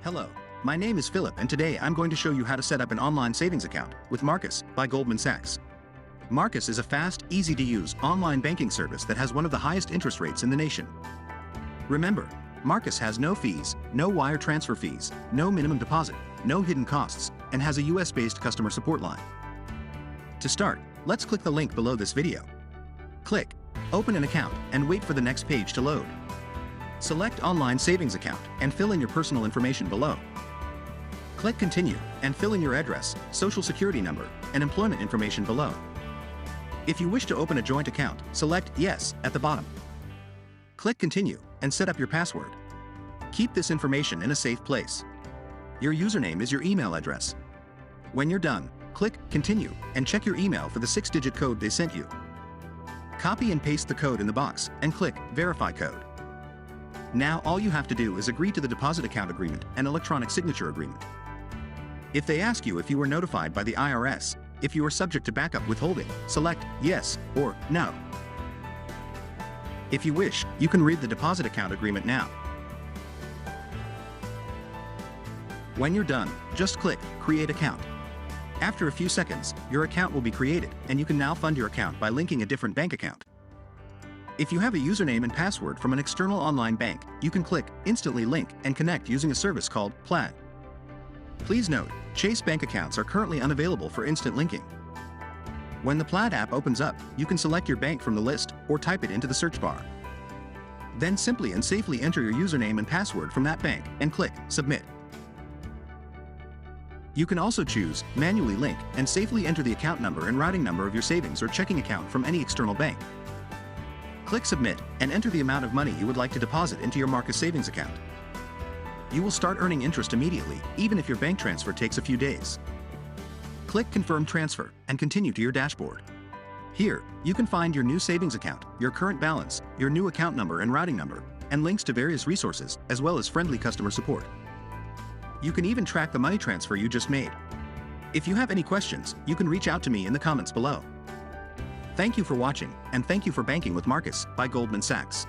Hello, my name is Philip and today I'm going to show you how to set up an online savings account with Marcus by Goldman Sachs. Marcus is a fast, easy-to-use online banking service that has one of the highest interest rates in the nation. Remember, Marcus has no fees, no wire transfer fees, no minimum deposit, no hidden costs, and has a US-based customer support line. To start, let's click the link below this video. Click Open an account and wait for the next page to load. Select Online Savings Account and fill in your personal information below. Click Continue and fill in your address, social security number, and employment information below. If you wish to open a joint account, select Yes at the bottom. Click Continue and set up your password. Keep this information in a safe place. Your username is your email address. When you're done, click Continue and check your email for the 6-digit code they sent you. Copy and paste the code in the box and click Verify Code. Now all you have to do is agree to the deposit account agreement and electronic signature agreement. If they ask you if you were notified by the IRS, if you are subject to backup withholding, select Yes or No. If you wish, you can read the deposit account agreement now. When you're done, just click Create Account. After a few seconds, your account will be created and you can now fund your account by linking a different bank account. If you have a username and password from an external online bank, you can click Instantly Link and connect using a service called Plaid. Please note, Chase bank accounts are currently unavailable for instant linking. When the Plaid app opens up, you can select your bank from the list or type it into the search bar. Then simply and safely enter your username and password from that bank and click Submit. You can also choose Manually Link and safely enter the account number and routing number of your savings or checking account from any external bank. Click Submit and enter the amount of money you would like to deposit into your Marcus savings account. You will start earning interest immediately, even if your bank transfer takes a few days. Click Confirm Transfer and continue to your dashboard. Here, you can find your new savings account, your current balance, your new account number and routing number, and links to various resources, as well as friendly customer support. You can even track the money transfer you just made. If you have any questions, you can reach out to me in the comments below. Thank you for watching, and thank you for banking with Marcus by Goldman Sachs.